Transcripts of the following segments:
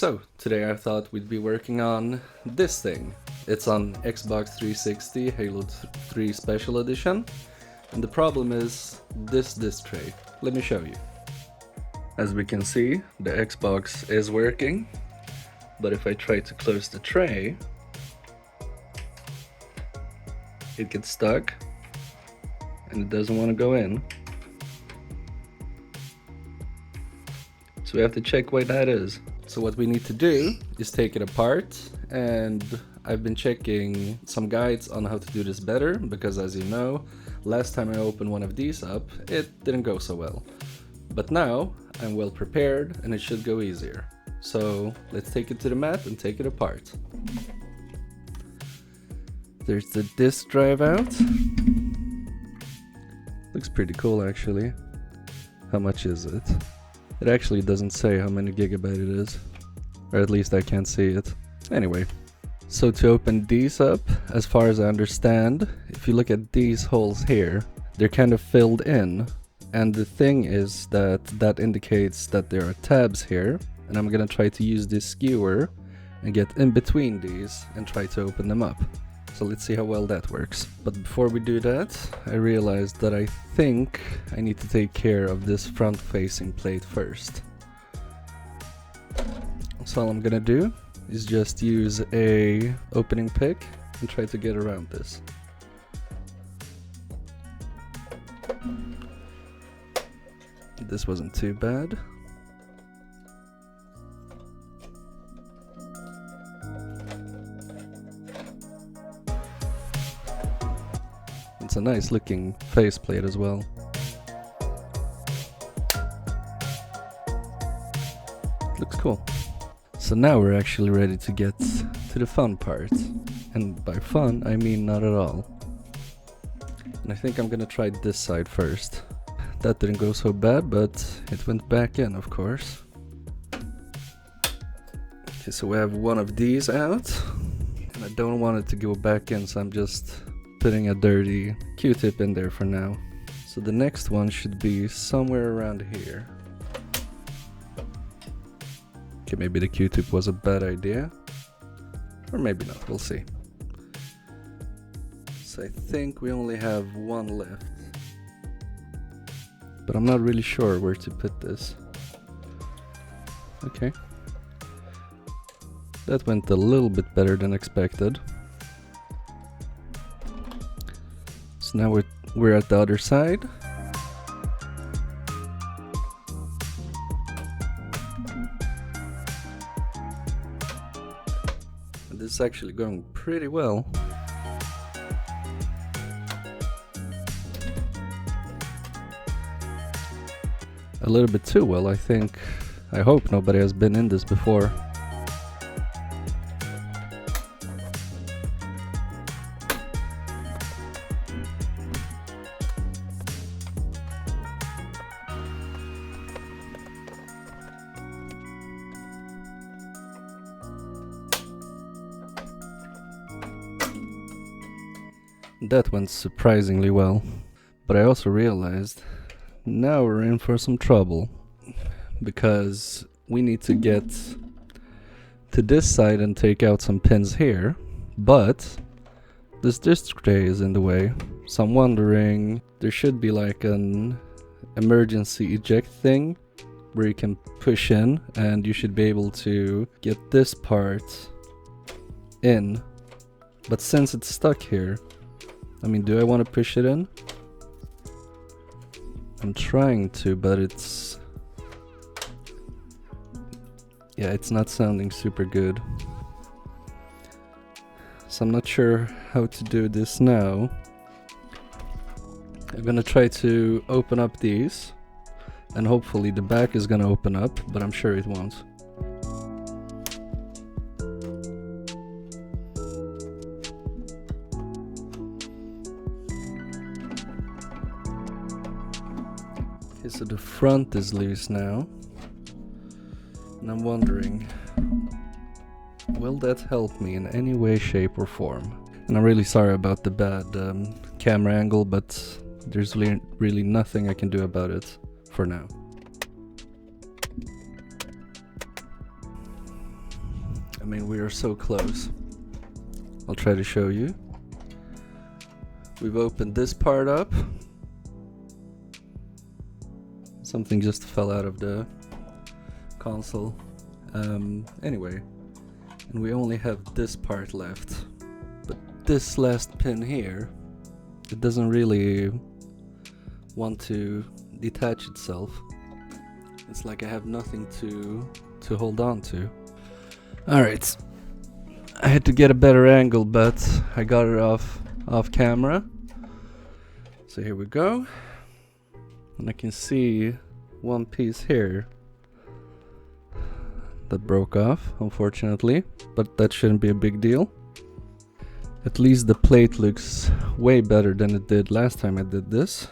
So, today I thought we'd be working on this thing. It's on Xbox 360 Halo 3 Special Edition, and the problem is this disc tray. Let me show you. As we can see, the Xbox is working, but if I try to close the tray, it gets stuck and it doesn't want to go in. So we have to check why that is. So what we need to do is take it apart, and I've been checking some guides on how to do this better, because as you know, last time I opened one of these up, it didn't go so well. But now I'm well prepared and it should go easier. So let's take it to the mat and take it apart. There's the disk drive out. Looks pretty cool actually. How much is it? It actually doesn't say how many gigabyte it is, or at least I can't see it. Anyway, so to open these up, as far as I understand, if you look at these holes here, they're kind of filled in, and the thing is that indicates that there are tabs here, and I'm gonna try to use this skewer and get in between these and try to open them up. So let's see how well that works. But before we do that, I realized that I think I need to take care of this front-facing plate first. So all I'm gonna do is just use a opening pick and try to get around this. This wasn't too bad. It's a nice looking faceplate as well. Looks cool. So now we're actually ready to get to the fun part. And by fun, I mean not at all. And I think I'm gonna try this side first. That didn't go so bad, but it went back in, of course. Okay, so we have one of these out. And I don't want it to go back in, so I'm just putting a dirty Q-tip in there for now. So the next one should be somewhere around here. Okay, maybe the Q-tip was a bad idea. Or maybe not, we'll see. So I think we only have one left. But I'm not really sure where to put this. Okay. That went a little bit better than expected. So now we're at the other side. And this is actually going pretty well. A little bit too well, I think. I hope nobody has been in this before. That went surprisingly well, but I also realized now we're in for some trouble, because we need to get to this side and take out some pins here, but this disc tray is in the way, so I'm wondering, there should be like an emergency eject thing where you can push in and you should be able to get this part in, but since it's stuck here, I mean, do I want to push it in? I'm trying to, but it's not sounding super good. So I'm not sure how to do this now. I'm gonna try to open up these, and hopefully the back is gonna open up, but I'm sure it won't. Okay, so the front is loose now, and I'm wondering, will that help me in any way, shape or form? And I'm really sorry about the bad camera angle, but there's really nothing I can do about it for now. I mean, we are so close. I'll try to show you. We've opened this part up. Something just fell out of the console. Anyway, and we only have this part left. But this last pin here, it doesn't really want to detach itself. It's like I have nothing to hold on to. Alright, I had to get a better angle, but I got it off camera. So here we go. And I can see one piece here that broke off, unfortunately, but that shouldn't be a big deal. At least the plate looks way better than it did last time I did this.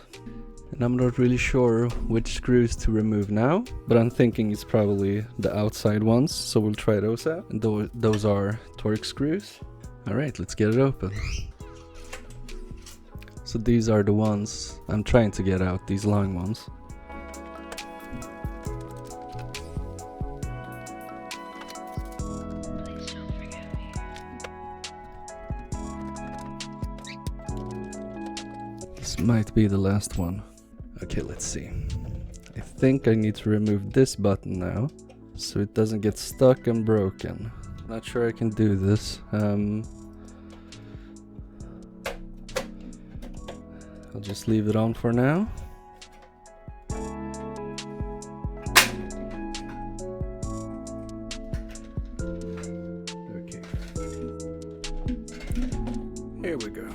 And I'm not really sure which screws to remove now, but I'm thinking it's probably the outside ones, so we'll try those out. And those are Torx screws. Alright, let's get it open. So these are the ones I'm trying to get out, these long ones. This might be the last one. Okay, let's see. I think I need to remove this button now, so it doesn't get stuck and broken. Not sure I can do this. I'll just leave it on for now. Okay. Here we go.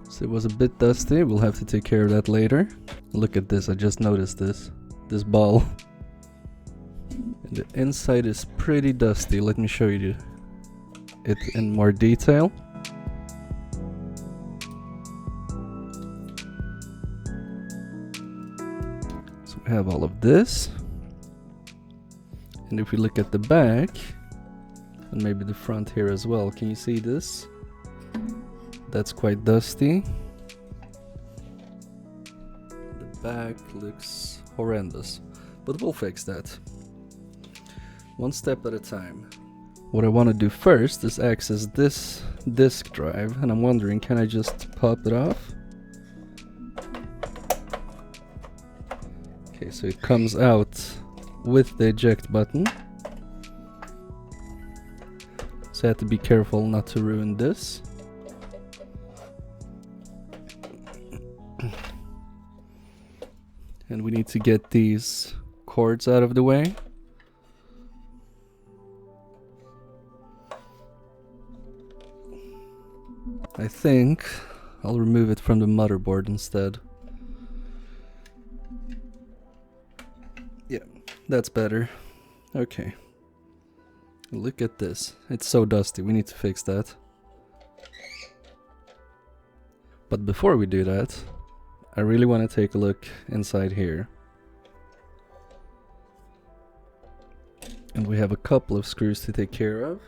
So it was a bit dusty, we'll have to take care of that later. Look at this, I just noticed this ball. And the inside is pretty dusty. Let me show you it in more detail. So we have all of this. And if we look at the back, and maybe the front here as well, can you see this? That's quite dusty. The back looks horrendous, but we'll fix that. One step at a time. What I want to do first is access this disk drive, and I'm wondering, can I just pop it off? Okay, so it comes out with the eject button. So I have to be careful not to ruin this. And we need to get these cords out of the way. I think I'll remove it from the motherboard instead. Yeah, that's better. Okay. Look at this. It's so dusty. We need to fix that. But before we do that, I really want to take a look inside here. And we have a couple of screws to take care of.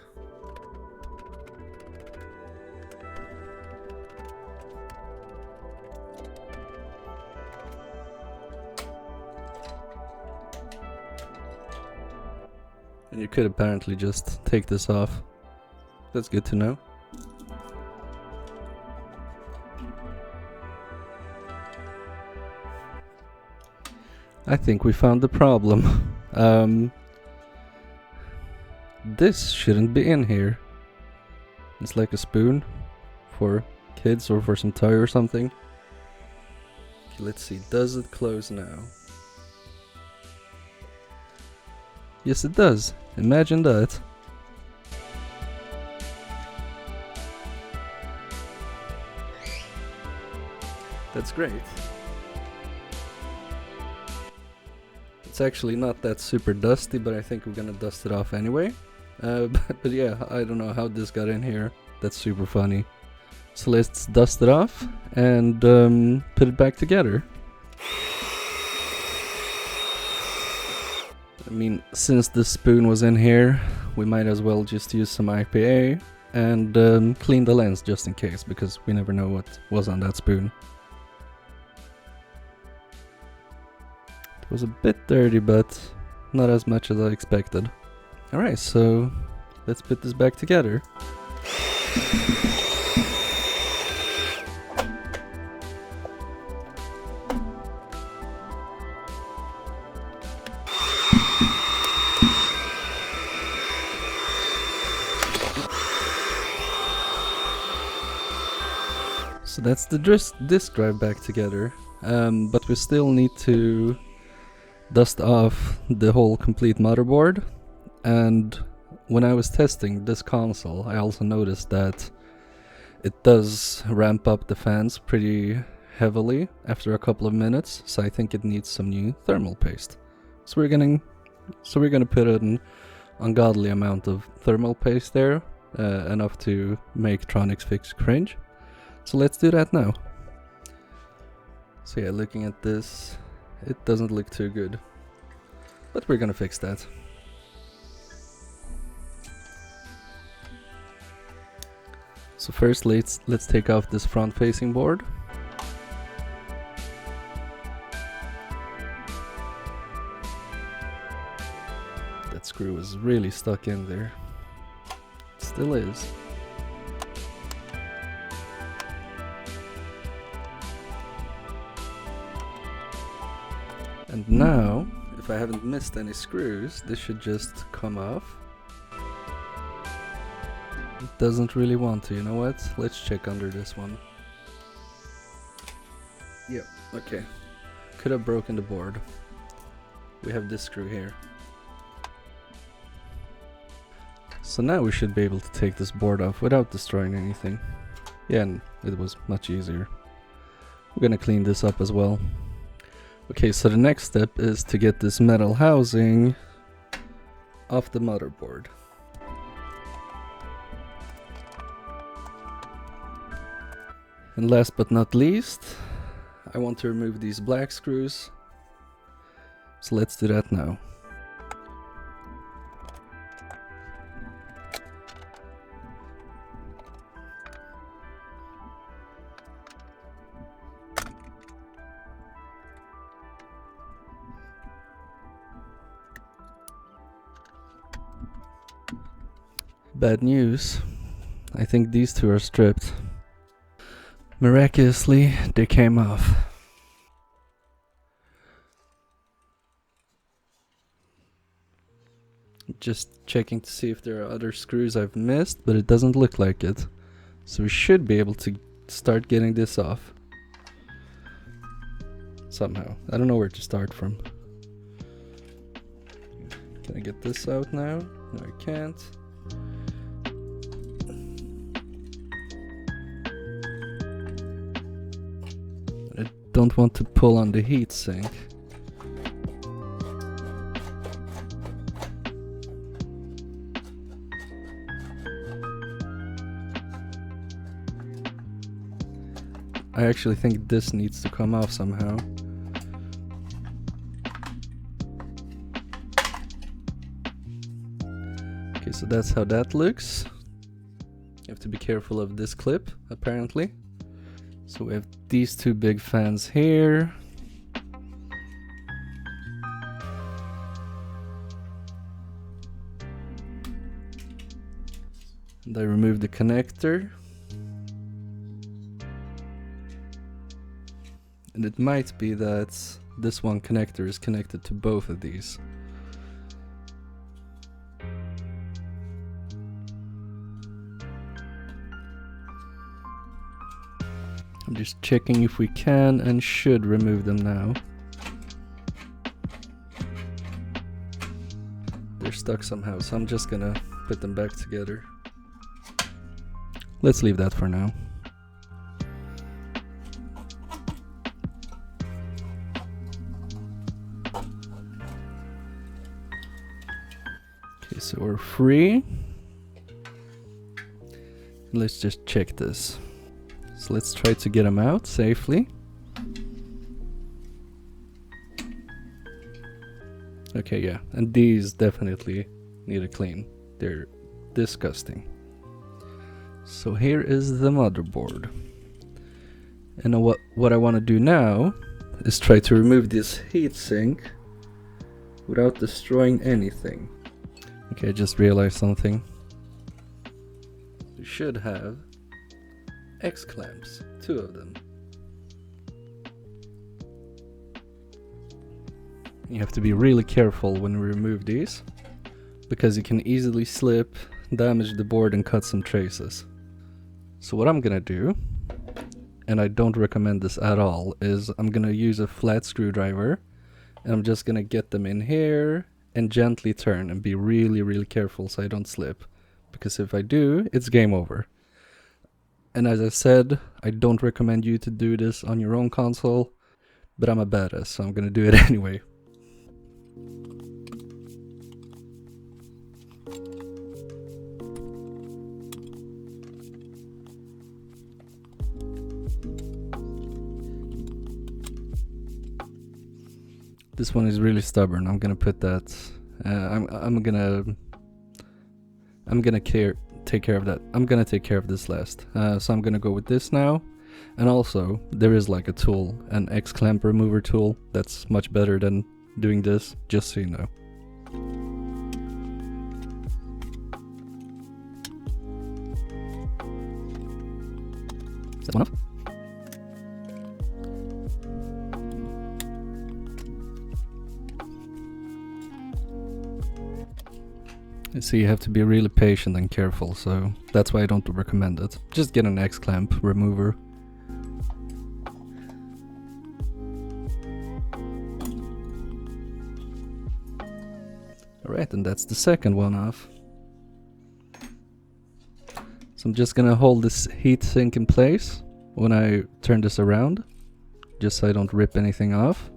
And you could apparently just take this off. That's good to know. I think we found the problem. This shouldn't be in here. It's like a spoon for kids or for some toy or something. Okay, let's see, does it close now? Yes, it does. Imagine that. That's great. It's actually not that super dusty, but I think we're gonna dust it off anyway. But yeah, I don't know how this got in here. That's super funny. So let's dust it off and put it back together. I mean, since the spoon was in here, we might as well just use some IPA and clean the lens just in case, because we never know what was on that spoon. It was a bit dirty, but not as much as I expected. Alright, so let's put this back together. So that's the disk drive back together, but we still need to dust off the whole complete motherboard. And when I was testing this console, I also noticed that it does ramp up the fans pretty heavily after a couple of minutes, so I think it needs some new thermal paste. So we're gonna put an ungodly amount of thermal paste there, enough to make TronixFix cringe. So let's do that now. So yeah, looking at this, it doesn't look too good, but we're gonna fix that. So first let's take off this front facing board. That screw is really stuck in there. It still is. And now, if I haven't missed any screws, this should just come off. It doesn't really want to, you know what? Let's check under this one. Yep, okay. Could have broken the board. We have this screw here. So now we should be able to take this board off without destroying anything. Yeah, and it was much easier. We're gonna clean this up as well. Okay, so the next step is to get this metal housing off the motherboard. And last but not least, I want to remove these black screws. So let's do that now. Bad news. I think these two are stripped. Miraculously, they came off. Just checking to see if there are other screws I've missed, but it doesn't look like it. So we should be able to start getting this off. Somehow. I don't know where to start from. Can I get this out now? No, I can't. I don't want to pull on the heatsink. I actually think this needs to come off somehow. Okay, so that's how that looks. You have to be careful of this clip, apparently. So we have these two big fans here. And I remove the connector. And it might be that this one connector is connected to both of these. I'm just checking if we can and should remove them now. They're stuck somehow, so I'm just gonna put them back together. Let's leave that for now. Okay, so we're free. Let's just check this. So let's try to get them out safely. Okay, yeah, and these definitely need a clean. They're disgusting. So here is the motherboard. And what I want to do now is try to remove this heatsink without destroying anything. Okay, I just realized something. You should have XClamps, 2 of them. You have to be really careful when you remove these, because you can easily slip, damage the board and cut some traces. So what I'm gonna do, and I don't recommend this at all, is I'm gonna use a flat screwdriver and I'm just gonna get them in here and gently turn and be really careful so I don't slip, because if I do, it's game over. And as I said, I don't recommend you to do this on your own console, but I'm a badass, so I'm gonna do it anyway. This one is really stubborn. I'm gonna put that. I'm gonna take care of that. I'm gonna take care of this last. So I'm gonna go with this now. And also, there is like a tool, an X-clamp remover tool, that's much better than doing this, just so you know. Is that one off? So you have to be really patient and careful, so that's why I don't recommend it. Just get an X-clamp remover. Alright, and that's the second one off. So I'm just gonna hold this heatsink in place when I turn this around, just so I don't rip anything off.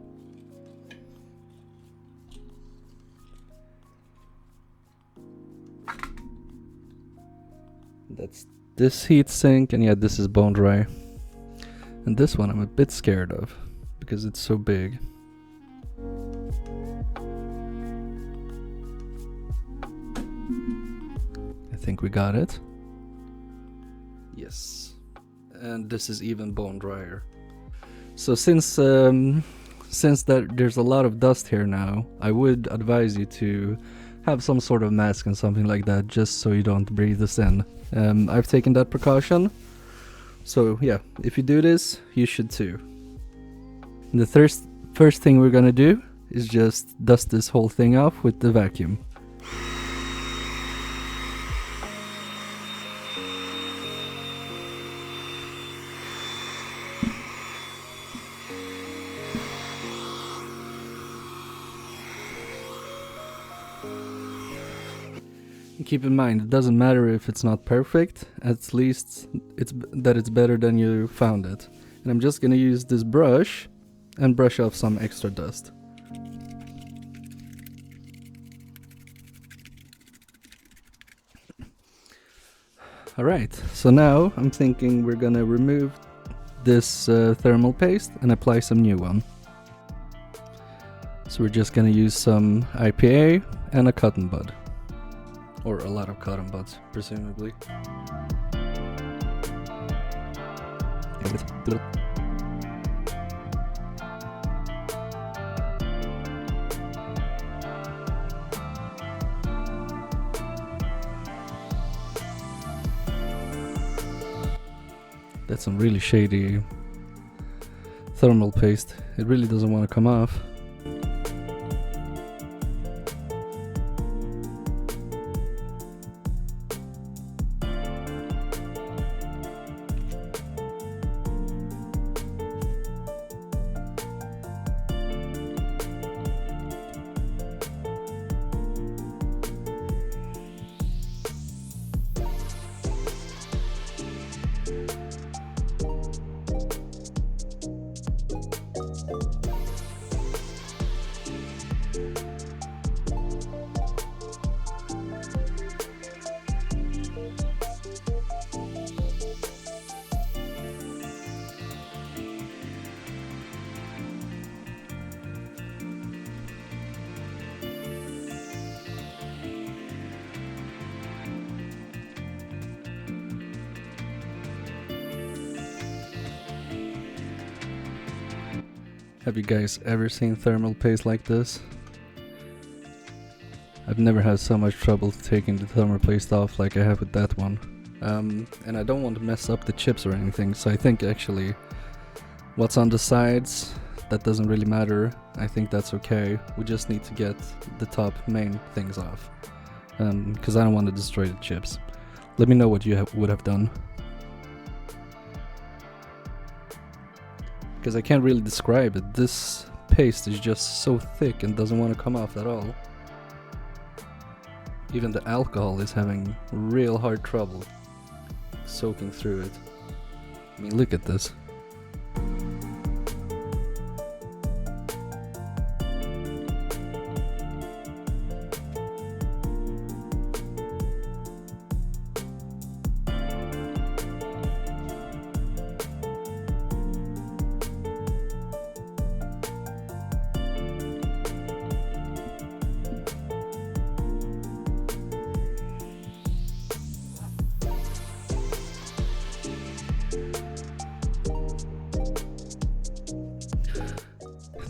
That's this heatsink, and yeah, this is bone dry. And this one I'm a bit scared of, because it's so big. I think we got it. Yes. And this is even bone drier. So since there's a lot of dust here now, I would advise you to have some sort of mask and something like that, just so you don't breathe this in. I've taken that precaution, so yeah, if you do this, you should too. And the first thing we're gonna do is just dust this whole thing off with the vacuum. Keep in mind, it doesn't matter if it's not perfect, at least it's better than you found it. And I'm just gonna use this brush and brush off some extra dust. Alright, so now I'm thinking we're gonna remove this thermal paste and apply some new one. So we're just gonna use some IPA and a cotton bud. Or a lot of cotton buds, presumably. That's some really shady thermal paste. It really doesn't want to come off. Have you guys ever seen thermal paste like this? I've I've never had so much trouble taking the thermal paste off like I have with that one. And I don't want to mess up the chips or anything, so I think actually what's on the sides, that doesn't really matter. I think that's okay. We just need to get the top main things off, because I don't want to destroy the chips. Let me know what you would have done, because I can't really describe it. This paste is just so thick and doesn't want to come off at all. Even the alcohol is having real hard trouble soaking through it. I mean, look at this.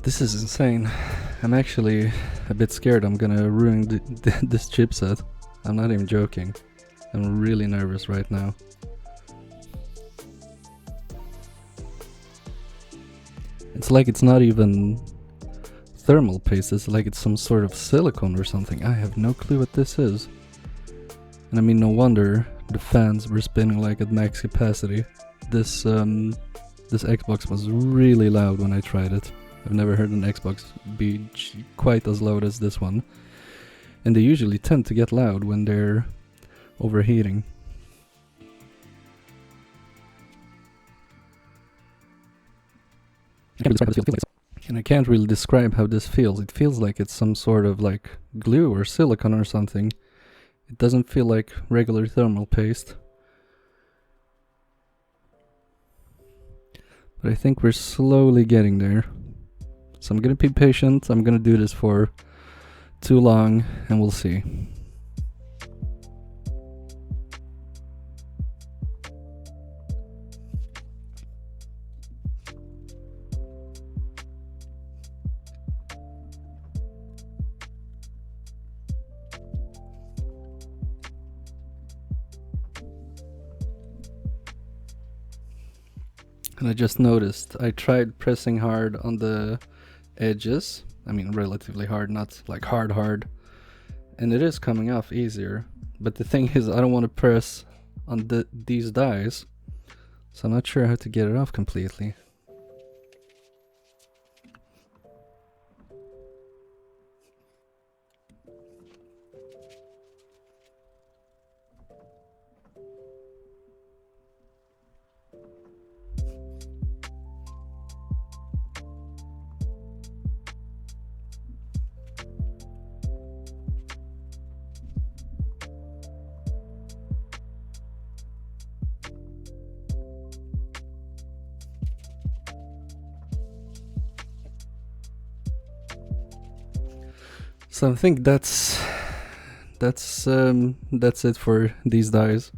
This is insane. I'm actually a bit scared I'm gonna ruin this chipset. I'm not even joking. I'm really nervous right now. It's like it's not even thermal paste, it's like it's some sort of silicone or something. I have no clue what this is. And I mean, no wonder the fans were spinning like at max capacity. This Xbox was really loud when I tried it. I've never heard an Xbox be quite as loud as this one. And they usually tend to get loud when they're overheating. And I can't really describe how this feels. It feels like it's some sort of like glue or silicone or something. It doesn't feel like regular thermal paste. But I think we're slowly getting there. So I'm gonna be patient. I'm gonna do this for too long and we'll see. And I just noticed I tried pressing hard on the edges. I mean, relatively hard, not like hard. And it is coming off easier. But the thing is, I don't want to press on these dies. So I'm not sure how to get it off completely. So I think that's it for these dies.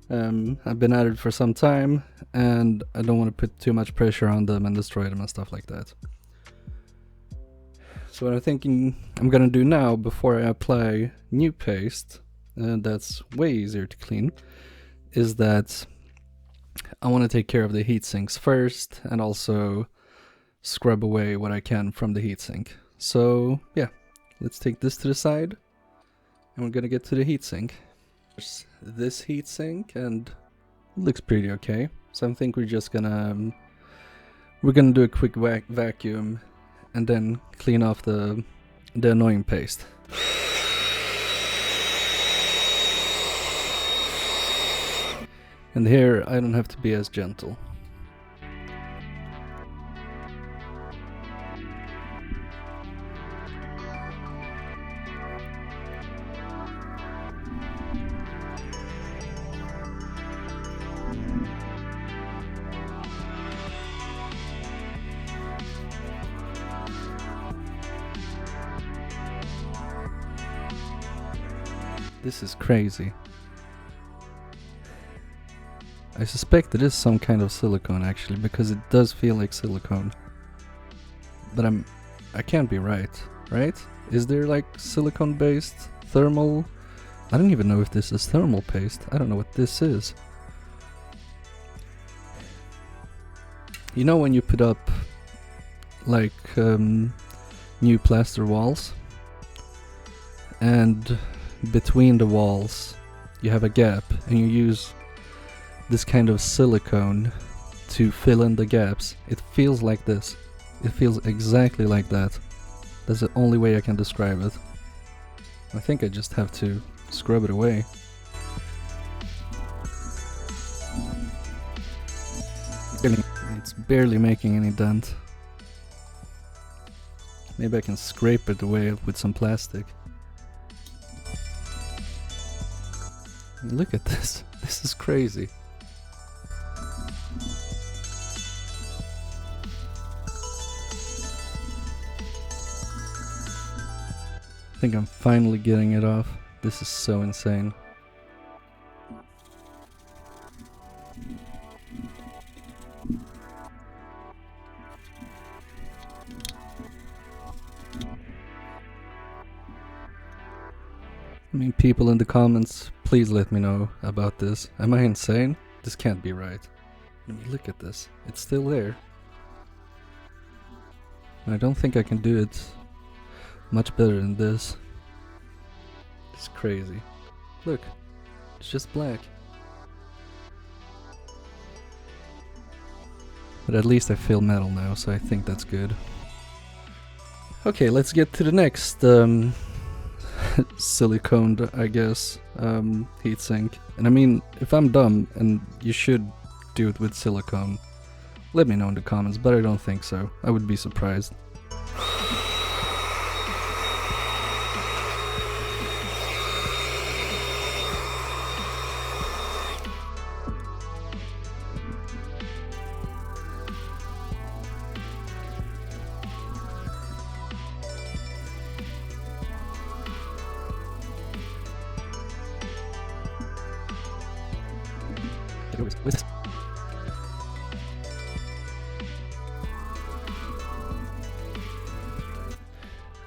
I've been at it for some time and I don't want to put too much pressure on them and destroy them and stuff like that. So what I'm thinking I'm gonna do now, before I apply new paste, that's way easier to clean, is that I want to take care of the heat sinks first and also scrub away what I can from the heatsink. So yeah, let's take this to the side and we're gonna get to the heatsink. There's this heatsink and it looks pretty okay. So I think we're just gonna do a quick vacuum and then clean off the annoying paste. And here I don't have to be as gentle. This is crazy. I suspect it is some kind of silicone actually, because it does feel like silicone. But I can't be right? Is there like silicone based thermal. I don't even know if this is thermal paste. I don't know what this is. You know when you put up like new plaster walls, and between the walls you have a gap, and you use this kind of silicone to fill in the gaps. It feels like this. It feels exactly like that. That's the only way I can describe it. I think I just have to scrub it away. It's barely making any dent. Maybe I can scrape it away with some plastic. Look at this. This is crazy. I think I'm finally getting it off. This is so insane. I mean, people in the comments, please let me know about this. Am I insane? This can't be right. I mean, look at this. It's still there. I don't think I can do it much better than this. It's crazy. Look, it's just black. But at least I feel metal now, so I think that's good. Okay, let's get to the next siliconed, I guess, heatsink. And I mean, if I'm dumb and you should do it with silicone, let me know in the comments, but I don't think so. I would be surprised.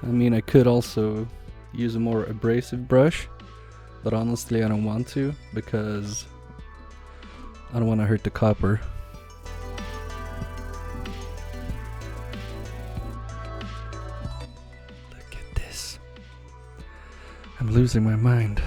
I mean, I could also use a more abrasive brush, but honestly I don't want to, because I don't want to hurt the copper. Look at this. I'm losing my mind.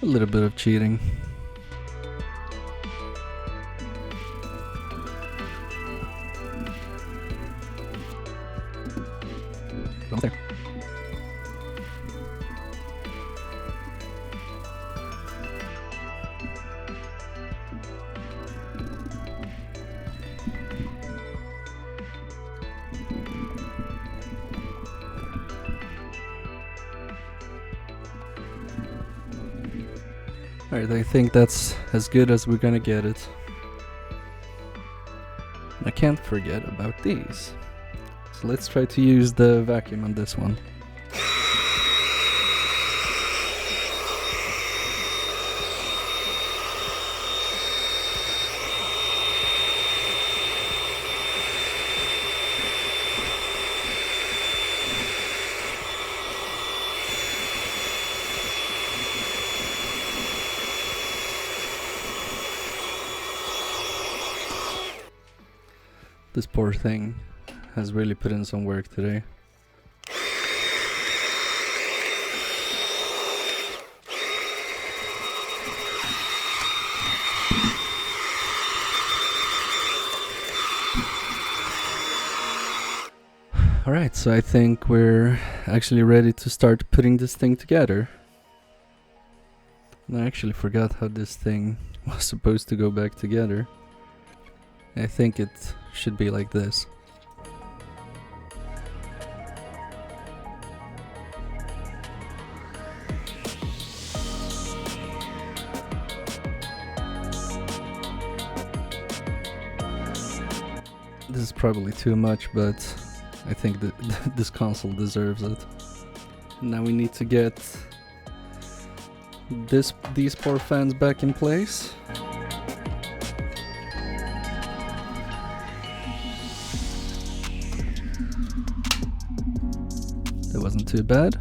A little bit of cheating. There. Alright, I think that's as good as we're gonna get it. I can't forget about these. So let's try to use the vacuum on this one. This poor thing has really put in some work today. Alright, so I think we're actually ready to start putting this thing together. And I actually forgot how this thing was supposed to go back together. I think it should be like this. This is probably too much, but I think that this console deserves it. Now we need to get these poor fans back in place. That wasn't too bad.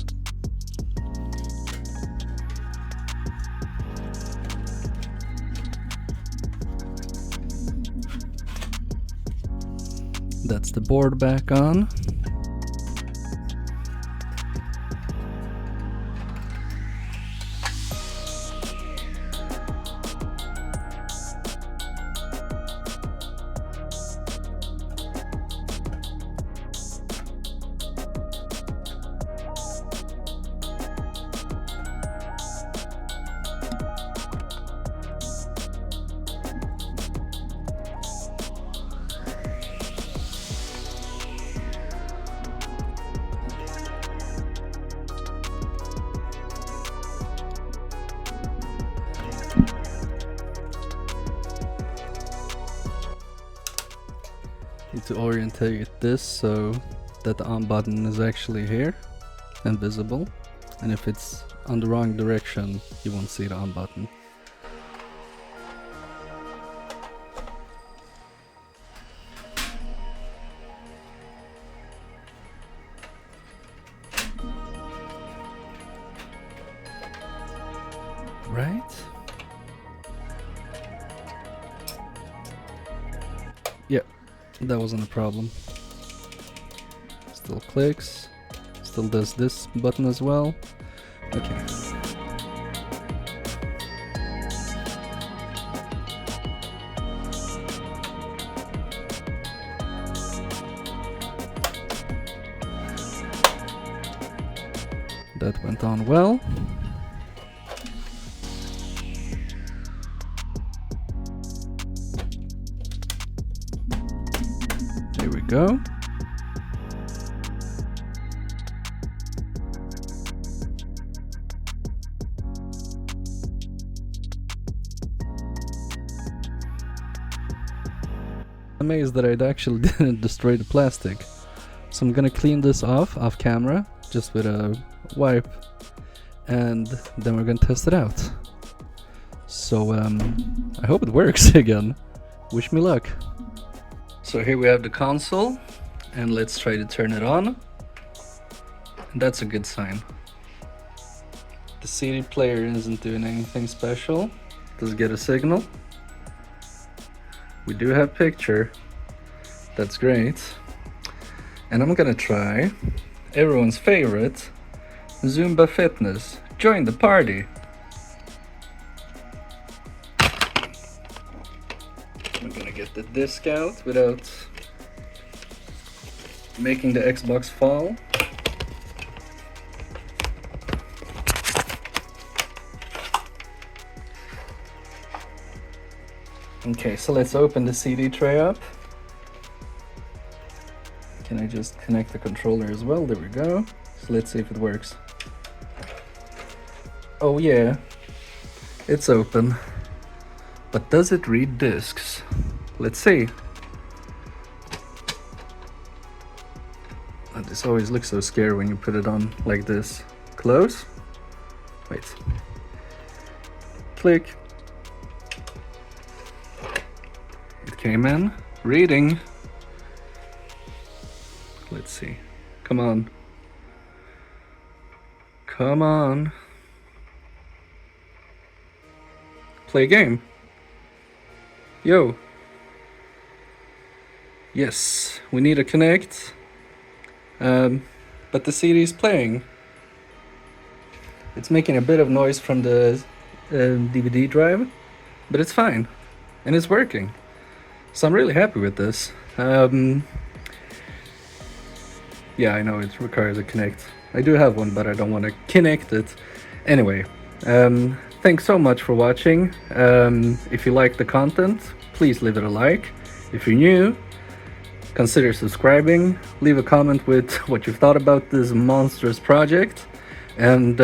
That's the board back on. Need to orientate this so that the on button is actually here and visible, and if it's on the wrong direction you won't see the on button. Right? Yep. That wasn't a problem. Still clicks. Still does this button as well. Okay. That went on well. There we go. Amazed that I actually didn't destroy the plastic. So I'm gonna clean this off camera, just with a wipe, and then we're gonna test it out. So I hope it works again. Wish me luck. So here we have the console, and let's try to turn it on. And that's a good sign. The CD player isn't doing anything special. Does get a signal. We do have picture. That's great. And I'm gonna try everyone's favorite, Zumba Fitness. Join the party. I'm gonna get the disc out without making the Xbox fall. Okay, so let's open the CD tray up. Can I just connect the controller as well? There we go. So let's see if it works. Oh yeah, it's open. But does it read discs? Let's see. Oh, this always looks so scary when you put it on like this. Close. Wait. Click. It came in. Reading. Let's see. Come on. Come on. Play game. Yo. Yes, we need to connect. But the CD is playing. It's making a bit of noise from the DVD drive, but it's fine. And it's working. So I'm really happy with this. Yeah, I know it requires a Kinect. I do have one, but I don't want to connect it. Anyway, thanks so much for watching. If you like the content, please leave it a like. If you're new, consider subscribing. Leave a comment with what you've thought about this monstrous project. And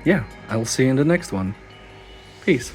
yeah, I'll see you in the next one. Peace.